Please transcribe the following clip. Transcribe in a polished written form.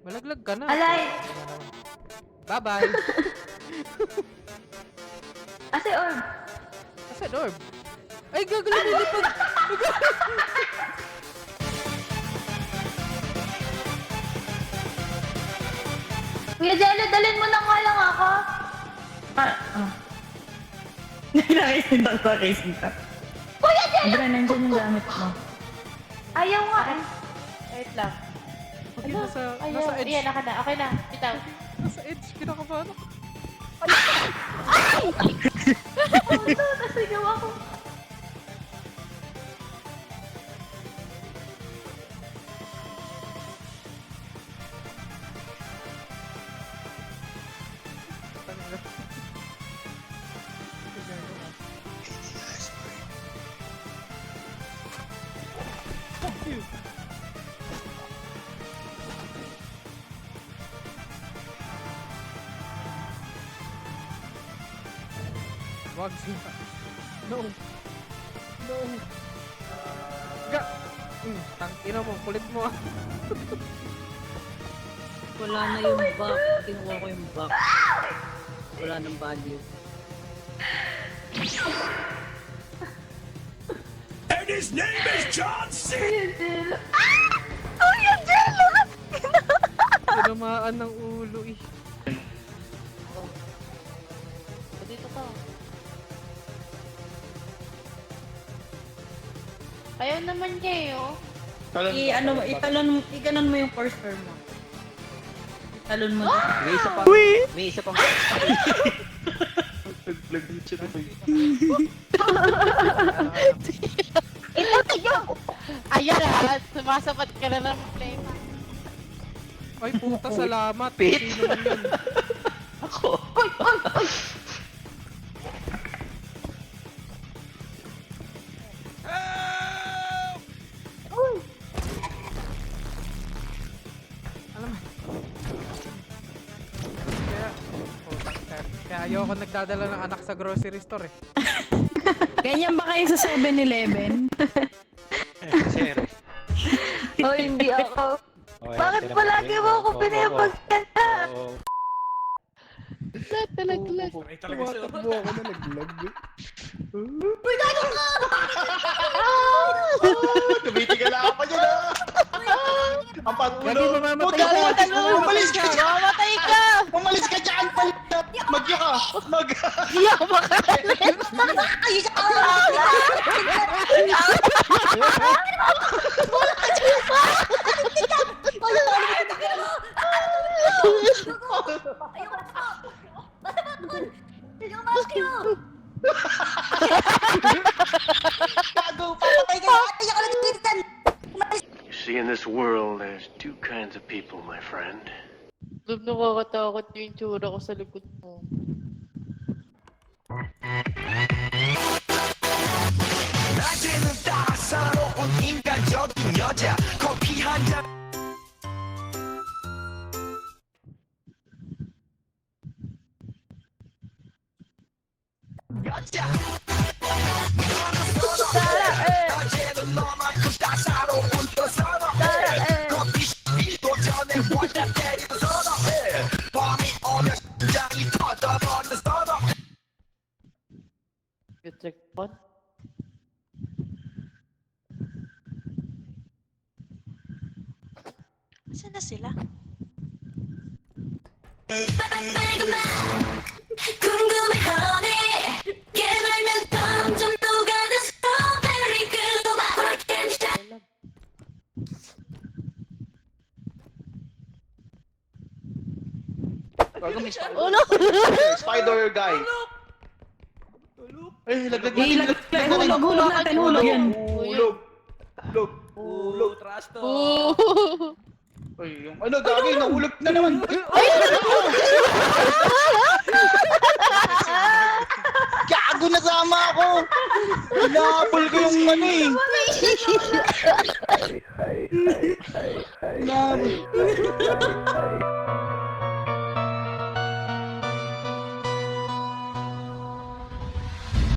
Malaglag ka na. Alay! Bye-bye. Asa orb? Asa orb? Ay, gagawin lumilipad. Kuya Jello, dalhin mo na nga lang ako. Nakaisita sa kaisita. Kuya Jello! Andra, nandiyan yung gamit mo. Ayaw nga eh. Wait lang. Okay, nasa Ayaw. edge. Ayan, naka na. Okay na. Bitaw. Nasa edge. Kinakabahan ako. Oh no, nasigaw ako. Fuck you. Wag sila. No. No. Ga. Tangina mo, kulit mo ah. Wala na yung back. Kinuha ko yung back. Wala nang value. And his name is John C. Kuya Jello. Kuya Jello! Tinamaan ng ulo eh. O, dito ka. Ayaw naman niya eh, oh. Iganon mo yung cursor mo. Italon mo. May isa pa. May isa pa. Nag-vlog din siya naman. Ito kayo! Ayan ah, sumasapat ka na ng play. Ay puta, salamat. Pit. Sino man yun? Ako. Alam mo. Kaya, kaya ayoko nagdadala ng anak sa grocery store eh. Ganyan ba kayo sa 7-Eleven? Sir. Oh, hindi ako. Okay, Bakit tira palagi mo ako pinapagkanta? Oo. Talaglag. Ay, talaga siya. Tumatakbo ako na naglag eh. Tumitigala ka pa dyan ah. Ang Gagi, patulo. mamamatay Huwag ka. ka, umalis ka dyan. Mamatay ka! Umalis ka dyan. Magya ka. Hindi ako makalit! Ayoko na po! Basta ba ako? Hindi ko maskyo! Gago. Papatay ka. Ayoko na dilitan! You see, in this world, there's two kinds of people, my friend. Dum, nakakatakot yung tsura ko sa likod mo. 낮에는 따사로운 인간적인 여자. 커피 한 잔. 여자. 낮에는 너만큼 따사로운 여자라. 커피 도전에 원자 때리고 선어해. 밤이 오면 심장이 터져버리는 선어해. Good checkpoint. Saan na sila? Gago, may spider. Oh no! Spider guy. Ay, laglag Hulog natin, hulog yan. Hulog. Hulog. Hulog. Trasto. Oh! Ay, yung ano, gagi, nahulog na naman. Gago, nasama ako. Inaapol ko yung ano eh. Inaapol.